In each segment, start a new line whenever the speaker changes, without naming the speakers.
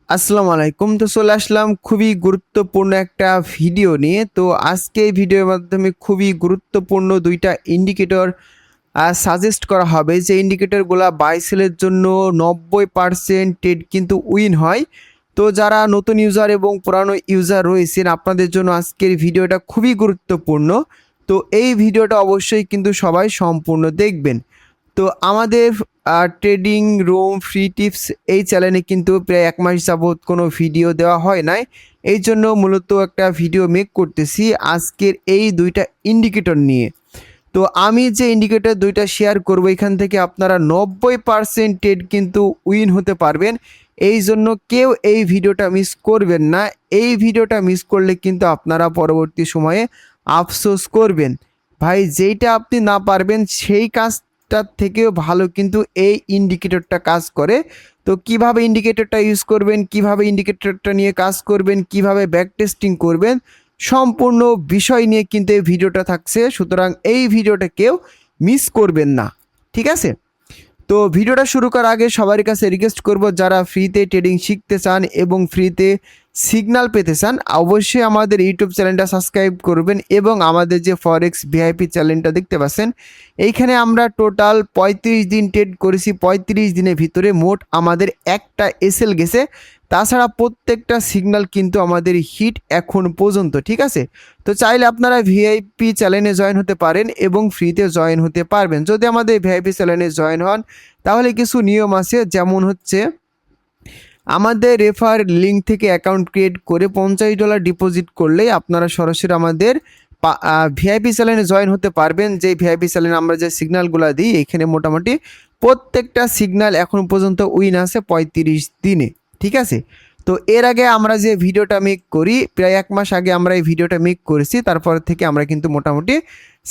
আসসালামু আলাইকুম। তো চলে আসলাম খুবই গুরুত্বপূর্ণ একটা ভিডিও নিয়ে। তো আজকে এই ভিডিওর মাধ্যমে খুবই গুরুত্বপূর্ণ ২ টা ইন্ডিকেটর সাজেস্ট করা হবে। যে ইন্ডিকেটরগুলা বাই সেলের জন্য ৯০% ট্রেড কিন্তু উইন হয়। তো যারা নতুন ইউজার এবং পুরানো ইউজার রয়েছেন আপনাদের জন্য আজকের ভিডিওটা খুবই গুরুত্বপূর্ণ। তো এই ভিডিওটা অবশ্যই কিন্তু সবাই সম্পূর্ণ দেখবেন। তো আমাদের ট্রেডিং রুম ফ্রি টিপস এই চ্যানেলে কিন্তু প্রায় ১ মাস যাবৎ কোনো ভিডিও দেওয়া হয় নাই। এই জন্য মূলত একটা ভিডিও মেক করতেছি আজকের এই ২ টা ইন্ডিকেটর নিয়ে। তো আমি যে ইন্ডিকেটর ২ টা শেয়ার করব এখান থেকে আপনারা ৯০% ট্রেড কিন্তু উইন হতে পারবেন। এই জন্য কেউ এই ভিডিওটা মিস করবেন না। এই ভিডিওটা মিস করলে কিন্তু আপনারা পরবর্তী সময়ে আফসোস করবেন। ভাই যেইটা আপনি না পারবেন সেই কাজটার থেকেও ভালো কিন্তু এই ইন্ডিকেটরটা কাজ করে। তো কিভাবে ইন্ডিকেটরটা ইউজ করবেন, কিভাবে ইন্ডিকেটরটা নিয়ে কাজ করবেন, কিভাবে ব্যাক টেস্টিং করবেন, সম্পূর্ণ বিষয় নিয়ে কিন্তু এই ভিডিওটা থাকছে। সুতরাং এই ভিডিওটা কেউ মিস করবেন না, ঠিক আছে? তো ভিডিওটা শুরু করার আগে সবার কাছে রিকোয়েস্ট করব, যারা ফ্রিতে ট্রেডিং শিখতে চান এবং ফ্রিতে সিগন্যাল পেতে চান অবশ্যই আমাদের ইউটিউব চ্যানেলটা সাবস্ক্রাইব করবেন এবং আমাদের যে ফরেক্স ভিআইপি চ্যানেলটা দেখতে পাচ্ছেন এইখানে আমরা টোটাল ৩৫ দিন ট্রেড করেছি। ৩৫ দিনের ভিতরে মোট আমাদের একটা এসএল গেছে। তাছাড়া প্রত্যেকটা সিগন্যাল কিন্তু আমাদের হিট এখন পর্যন্ত, ঠিক আছে? তো চাইলে আপনারা ভিআইপি চ্যানেলে জয়েন হতে পারেন এবং ফ্রিতে জয়েন হতে পারবেন। যদি আমাদের ভিআইপি চ্যানেলে জয়েন হন তাহলে কিছু নিয়ম আছে, যেমন হচ্ছে আমাদের রেফার লিঙ্ক থেকে অ্যাকাউন্ট ক্রিয়েট করে $50 ডিপোজিট করলেই আপনারা সরাসরি আমাদের ভিআইপি চ্যানেলে জয়েন হতে পারবেন। যে ভিআইপি চ্যানেলে আমরা যে সিগন্যালগুলো দিই এখানে মোটামুটি প্রত্যেকটা সিগন্যাল এখন পর্যন্ত উইন আছে ৩৫ দিনে, ঠিক আছে? তো এর আগে আমরা যে ভিডিওটা মেক করি প্রায় ১ মাস আগে আমরা এই ভিডিওটা মেক করেছি, তারপর থেকে আমরা কিন্তু মোটামুটি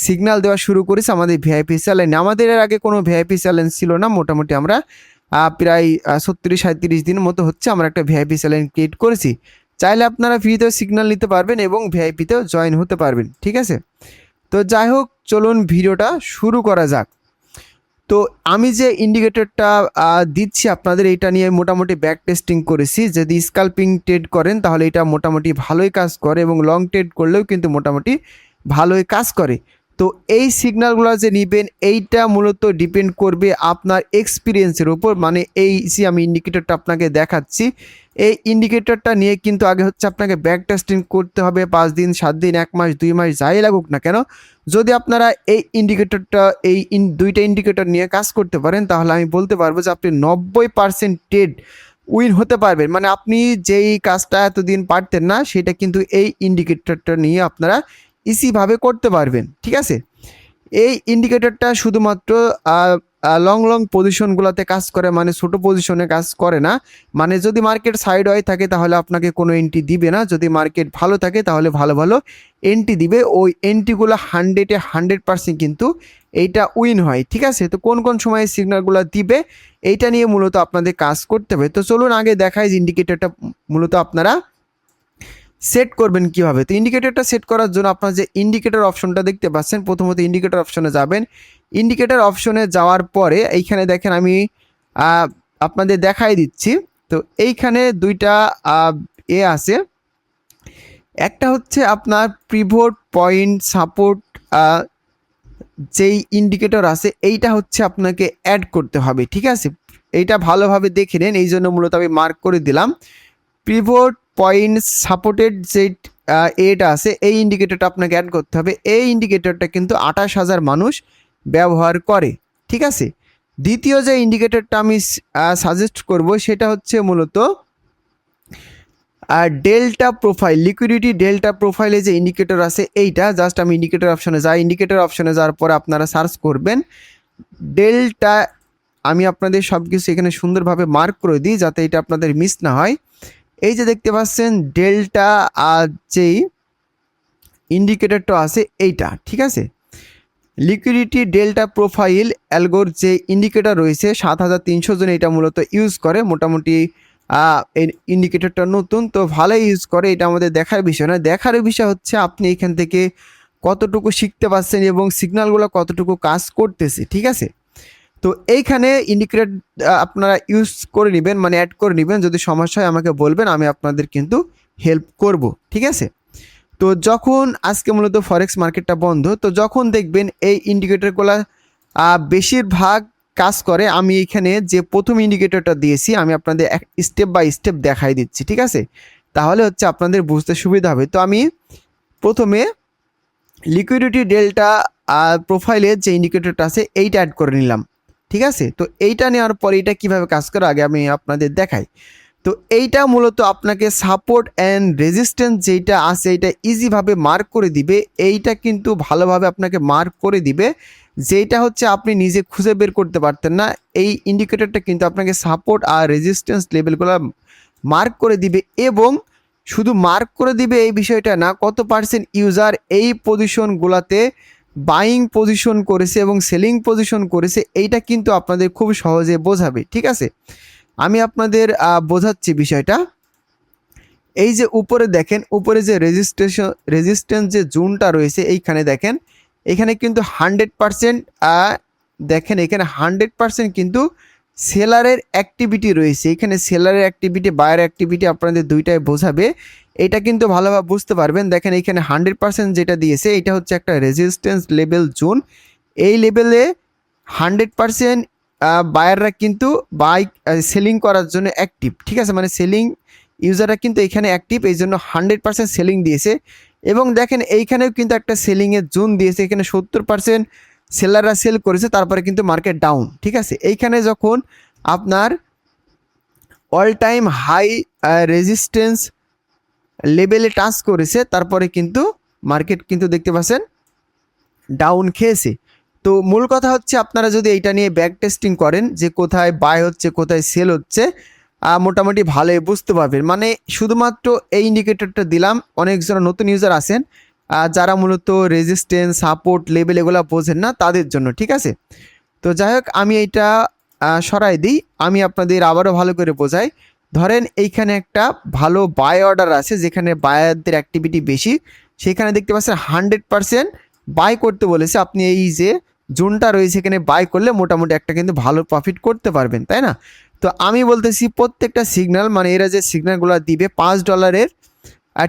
সিগন্যাল দেওয়া শুরু করেছি আমাদের ভিআইপি চ্যানেলে। আমাদের এর আগে কোনো ভিআইপি চ্যানেল ছিল না। মোটামুটি আমরা প্রায় ৩৬-৩৭ দিনের মতো হচ্ছে আমরা একটা ভিআইপি চ্যানেল ক্রিয়েট করেছি। চাইলে আপনারা ফ্রিতেও সিগন্যাল নিতে পারবেন এবং ভিআইপিতেও জয়েন হতে পারবেন, ঠিক আছে? তো যাই হোক, চলুন ভিডিওটা শুরু করা যাক। তো আমি যে ইন্ডিকেটরটা দিচ্ছি আপনাদের, এটা নিয়ে মোটামুটি ব্যাক টেস্টিং করেছি। যদি স্কাল্পিং ট্রেড করেন তাহলে এটা মোটামুটি ভালোই কাজ করে এবং লং ট্রেড করলেও কিন্তু মোটামুটি ভালোই কাজ করে। তো এই সিগন্যালগুলো যে নেবেন এইটা মূলত ডিপেন্ড করবে আপনার এক্সপিরিয়েন্সের উপর। মানে এই যে আমি ইন্ডিকেটরটা আপনাকে দেখাচ্ছি এই ইন্ডিকেটরটা নিয়ে কিন্তু আগে হচ্ছে আপনাকে ব্যাক টেস্টিং করতে হবে ৫ দিন, ৭ দিন, ১ মাস, ২ মাস যাই লাগুক না কেন। যদি আপনারা এই ইন্ডিকেটরটা এই ২টা ইন্ডিকেটর নিয়ে কাজ করতে পারেন তাহলে আমি বলতে পারবো যে আপনি ৯০% ট্রেড উইন হতে পারবেন। মানে আপনি যেই কাজটা এতদিন পারতেন না সেটা কিন্তু এই ইন্ডিকেটরটা নিয়ে আপনারা ইজিভাবে করতে পারবেন, ঠিক আছে? এই ইন্ডিকেটরটা শুধুমাত্র লং পজিশনগুলোতে কাজ করে, মানে ছোট পজিশনে কাজ করে না। মানে যদি মার্কেট সাইড ওয়াই থাকে তাহলে আপনাকে কোনো এন্ট্রি দিবে না, যদি মার্কেট ভালো থাকে তাহলে ভালো ভালো এন্ট্রি দিবে। ওই এন্ট্রিগুলো 100% কিন্তু এইটা উইন হয়, ঠিক আছে? তো কোন কোন সময় সিগন্যালগুলো দিবে এইটা নিয়ে মূলত আপনাদের কাজ করতে হবে। তো চলুন আগে দেখাই যে ইন্ডিকেটরটা মূলত আপনারা সেট করবেন কীভাবে। তো ইন্ডিকেটরটা সেট করার জন্য আপনার যে ইন্ডিকেটর অপশনটা দেখতে পাচ্ছেন, প্রথমত ইন্ডিকেটর অপশনে যাবেন। ইন্ডিকেটর অপশনে যাওয়ার পরে এইখানে দেখেন আমি আপনাদের দেখাই দিচ্ছি। তো এইখানে ২টা আছে। একটা হচ্ছে আপনার পিভট পয়েন্ট সাপোর্ট যেই ইন্ডিকেটর আছে এইটা হচ্ছে আপনাকে অ্যাড করতে হবে, ঠিক আছে? এইটা ভালোভাবে দেখে নেন, এই জন্য মূলত আমি মার্ক করে দিলাম। পিভট পয়েন্ট সাপোর্টেড যে এটা আছে এই ইন্ডিকেটরটা আপনাকে অ্যাড করতে হবে। এই ইন্ডিকেটরটা কিন্তু ২৮,০০০ মানুষ ব্যবহার করে, ঠিক আছে? দ্বিতীয় যে ইন্ডিকেটরটা আমি সাজেস্ট করব সেটা হচ্ছে মূলত ডেল্টা প্রোফাইল, লিকুইডিটি ডেল্টা প্রোফাইলে যে ইন্ডিকেটর আছে এইটা। জাস্ট আমি ইন্ডিকেটর অপশনে যাই। ইন্ডিকেটর অপশনে যাওয়ার পরে আপনারা সার্চ করবেন ডেল্টা। আমি আপনাদের সব কিছু এখানে সুন্দরভাবে মার্ক করে দিই যাতে এটা আপনাদের মিস না হয়। এই যে দেখতে পাচ্ছেন ডেল্টা যেই ইন্ডিকেটরটা আছে এইটা, ঠিক আছে? লিকুইডিটি ডেল্টা প্রোফাইল অ্যালগোর যে ইন্ডিকেটর রয়েছে ৭৩০০ জন এটা মূলত ইউজ করে। মোটামুটি এই ইন্ডিকেটরটা নতুন, তো ভালোই ইউজ করে। এটা আমাদের দেখার বিষয় না, দেখার বিষয় হচ্ছে আপনি এখান থেকে কতটুকু শিখতে পারছেন এবং সিগন্যালগুলো কতটুকু কাজ করতেছে, ঠিক আছে? তো এইখানে ইন্ডিকেটর আপনারা ইউজ করে নেবেন, মানে অ্যাড করে নেবেন। যদি সমস্যা হয় আমাকে বলবেন, আমি আপনাদের কিন্তু হেল্প করব, ঠিক আছে। তো যখন আজকে মূলত ফরেক্স মার্কেটটা বন্ধ, তো যখন দেখবেন এই ইন্ডিকেটরগুলো বেশিরভাগ কাজ করে, আমি এখানে যে প্রথম ইন্ডিকেটরটা দিয়েছি আমি আপনাদের স্টেপ বাই স্টেপ দেখাই দিচ্ছি, ঠিক আছে। তাহলে হচ্ছে আপনাদের বুঝতে সুবিধা হবে। তো আমি প্রথমে লিকুইডিটি ডেল্টা প্রোফাইলে যে ইন্ডিকেটরটা আছে এইটা অ্যাড করে নিলাম, ঠিক আছে। তো এইটা নেওয়ার পরে এটা কীভাবে কাজ করে আগে আমি আপনাদের দেখাই। তো এইটা মূলত আপনাকে সাপোর্ট অ্যান্ড রেজিস্ট্যান্স যেটা আছে এটা ইজিভাবে মার্ক করে দিবে। এইটা কিন্তু ভালোভাবে আপনাকে মার্ক করে দিবে, যেটা হচ্ছে আপনি নিজে খুঁজে বের করতে পারতেন না। এই ইন্ডিকেটরটা কিন্তু আপনাকে সাপোর্ট আর রেজিস্ট্যান্স লেভেলগুলো মার্ক করে দিবে, এবং শুধু মার্ক করে দিবে এই বিষয়টা না, কত পার্সেন্ট ইউজার এই পজিশনগুলোতে বাইং পজিশন করেছে এবং সেলিং পজিশন করেছে, এইটা কিন্তু আপনাদের খুব সহজে বোঝাবে, ঠিক আছে। আমি আপনাদের বোঝাচ্ছি বিষয়টা। এই যে উপরে দেখেন, উপরে যে রেজিস্ট্যান্স যে জোনটা রয়েছে এইখানে দেখেন, এখানে কিন্তু 100% দেখেন এখানে 100% কিন্তু সেলারের অ্যাক্টিভিটি রয়েছে। এখানে সেলারের অ্যাক্টিভিটি, বায়ার অ্যাক্টিভিটি আপনাদের দুইটাই বোঝাবে, এটা কিন্তু ভালোভাবে বুঝতে পারবেন। দেখেন এখানে 100% যেটা দিয়েছে এটা হচ্ছে একটা রেজিস্ট্যান্স লেভেল জোন। এই লেভেলে 100% বায়াররা কিন্তু সেলিং করার জন্য অ্যাক্টিভ, ঠিক আছে। মানে সেলিং ইউজাররা কিন্তু এখানে অ্যাক্টিভ, এই জন্য 100% সেলিং দিয়েছে। এবং দেখেন এইখানেও কিন্তু একটা সেলিংয়ের জোন দিয়েছে, এখানে 70% সেলাররা সেল করেছে, তারপরে কিন্তু মার্কেট ডাউন, ঠিক আছে। এইখানে যখন আপনার অল টাইম হাই রেজিস্ট্যান্স লেভেলে টাচ করেছে, তারপরে কিন্তু মার্কেট কিন্তু দেখতে পাচ্ছেন ডাউন খেয়েছে। তো মূল কথা হচ্ছে আপনারা যদি এইটা নিয়ে ব্যাক টেস্টিং করেন যে কোথায় বাই হচ্ছে কোথায় সেল হচ্ছে, মোটামুটি ভালোই বুঝতে পারবেন। মানে শুধুমাত্র এই ইন্ডিকেটরটা দিলাম, অনেকজন নতুন ইউজার আছেন যারা মূলত রেজিস্ট্যান্স সাপোর্ট লেভেল এগুলো বোঝেন না, তাদের জন্য, ঠিক আছে। তো যাই হোক, আমি এইটা সরাই দিই, আমি আপনাদের আবারও ভালো করে বোঝাই। ধরেন এইখানে একটা ভালো বাই অর্ডার আছে, যেখানে বায়ারদের অ্যাক্টিভিটি বেশি, সেখানে দেখতে পাচ্ছেন 100% বাই করতে বলেছে। আপনি এই যে জোনটা রয়েছে এখানে বাই করলে মোটামুটি একটা কিন্তু ভালো প্রফিট করতে পারবেন, তাই না। তো আমি বলতেছি প্রত্যেকটা সিগন্যাল, মানে এরা যে সিগন্যালগুলো দিবে $5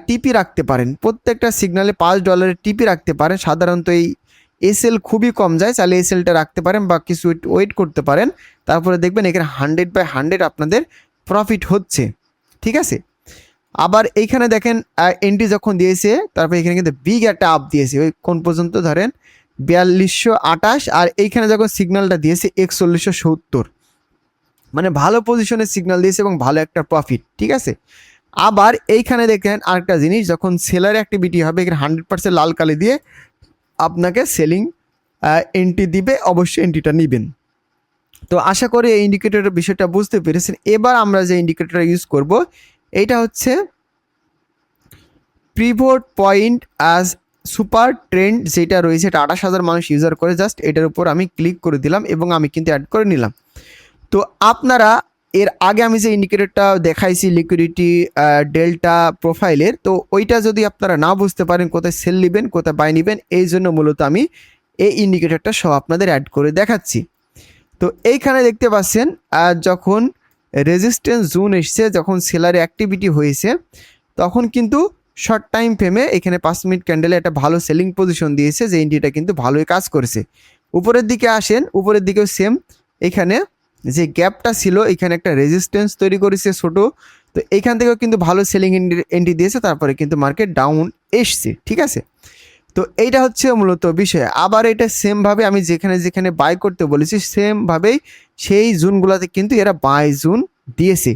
টিপি রাখতে পারেন, প্রত্যেকটা সিগন্যালে $5 টিপি রাখতে পারেন। সাধারণত এই এসএল খুবই কম যায়, তাহলে এসএলটা রাখতে পারেন বা কিছু ওয়েট করতে পারেন, তারপরে দেখবেন এখানে 100/100 আপনাদের প্রফিট হচ্ছে, ঠিক আছে। আবার এইখানে দেখেন এন্ট্রি যখন দিয়েছে, তারপরে এখানে কিন্তু বিগ একটা আপ দিয়েছে, ওই কোন পর্যন্ত ধরেন 4228, আর এইখানে যখন সিগন্যালটা দিয়েছে 4170, মানে ভালো পজিশনের সিগন্যাল দিয়েছে এবং ভালো একটা প্রফিট, ঠিক আছে। আবার এইখানে দেখেন আরেকটা জিনিস, যখন সেলার অ্যাক্টিভিটি হবে এখানে 100% লাল কালি দিয়ে আপনাকে সেলিং এন্ট্রি দিবে, অবশ্যই এন্ট্রিটা নেবেন। তো আশা করি এই ইন্ডিকেটরের বিষয়টা বুঝতে পেরেছেন। এবার আমরা যে ইন্ডিকেটর ইউজ করব এইটা হচ্ছে pivot point as super trend, যেটা রয়েছে এটা 28,000 মানুষ ইউজার করে। জাস্ট এটার উপর আমি ক্লিক করে দিলাম এবং আমি কিন্তু অ্যাড করে নিলাম। তো আপনারা এর আগে আমি যে ইন্ডিকেটরটা দেখাইছি লিকুইডিটি ডেল্টা প্রোফাইলের, তো ওইটা যদি আপনারা না বুঝতে পারেন কোথায় সেল নেবেন কোথায় বাই নেবেন, এই জন্য মূলত আমি এই ইন্ডিকেটরটা সব আপনাদের অ্যাড করে দেখাচ্ছি। তো এইখানে দেখতে পাচ্ছেন যখন রেজিস্ট্যান্স জোন এসছে, যখন সেলারে অ্যাক্টিভিটি হয়েছে, তখন কিন্তু শর্ট টাইম ফ্রেমে এখানে 5 মিনিট ক্যান্ডেলে একটা ভালো সেলিং পজিশন দিয়েছে, যে এন্ট্রিটা কিন্তু ভালোই কাজ করেছে। উপরের দিকে আসেন, উপরের দিকেও সেম, এখানে যে গ্যাপটা ছিল এখানে একটা রেজিস্ট্যান্স তৈরি করেছে ছোট, তো এইখান থেকেও কিন্তু ভালো সেলিং এন্ট্রি দিয়েছে, তারপরে কিন্তু মার্কেট ডাউন এসছে, ঠিক আছে। তো এইটা হচ্ছে মূলত বিষয়। আবার এটা সেমভাবে আমি যেখানে যেখানে বাই করতে বলেছি সেমভাবেই সেই জোনগুলোতে কিন্তু এরা বাই জোন দিয়েছে।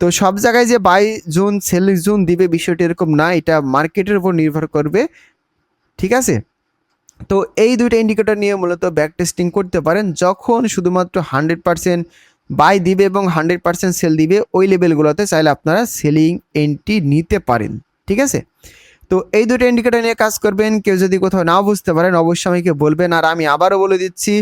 তো সব জায়গায় যে বাই জোন সেল জোন দিবে বিষয়টা এরকম না, এটা মার্কেটের উপর নির্ভর করবে, ঠিক আছে। তো এই দুইটা ইন্ডিকেটর নিয়ে মূলত ব্যাক টেস্টিং করতে পারেন, যখন শুধুমাত্র 100% বাই দিবে এবং 100% সেল দিবে, ওই লেভেলগুলোতে চাইলে আপনারা সেলিং এন্ট্রি নিতে পারেন, ঠিক আছে। তো এই দুটো ইন্ডিকেটর নিয়ে কাজ করবেন। কেউ যদি কোথাও নাও বুঝতে পারেন অবশ্যই আমাকে বলবেন। আর আমি আবারও বলে দিচ্ছি,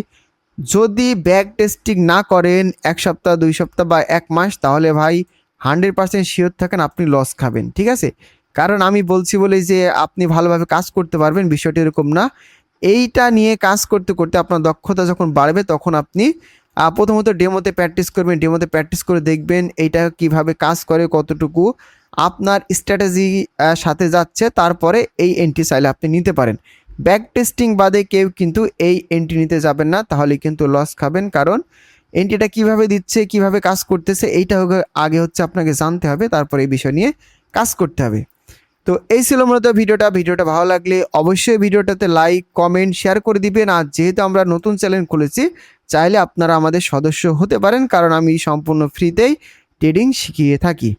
যদি ব্যাক টেস্টিং না করেন 1 সপ্তাহ 2 সপ্তাহ বা 1 মাস, তাহলে ভাই 100% শিওর থাকেন আপনি লস খাবেন, ঠিক আছে। কারণ আমি বলছি বলে যে আপনি ভালোভাবে কাজ করতে পারবেন বিষয়টি এরকম না। এইটা নিয়ে কাজ করতে করতে আপনার দক্ষতা যখন বাড়বে তখন আপনি প্রথমত ডেমোতে প্র্যাকটিস করবেন, ডেমোতে প্র্যাকটিস করে দেখবেন এইটা কিভাবে কাজ করে, কতটুকু আপনার স্ট্র্যাটেজি সাথে যাচ্ছে, তারপরে এই এন্ট্রি চাইলে আপনি নিতে পারেন। ব্যাক টেস্টিং বাদে কেউ কিন্তু এই এন্ট্রি নিতে যাবেন না, তাহলে কিন্তু লস খাবেন। কারণ এন্ট্রিটা কিভাবে দিচ্ছে, কিভাবে কাজ করতেছে, এইটা আগে হচ্ছে আপনাকে জানতে হবে, তারপরে এই বিষয় নিয়ে কাজ করতে হবে। তো এই ছিল মূলত ভিডিওটা ভালো লাগলে অবশ্যই ভিডিওটাতে লাইক, কমেন্ট, শেয়ার করে দিবেন। আর যেহেতু আমরা নতুন চ্যানেল খুলেছি, চাইলে আপনারা আমাদের সদস্য হতে পারেন, কারণ আমি সম্পূর্ণ ফ্রিতেই ট্রেডিং শিখিয়ে থাকি।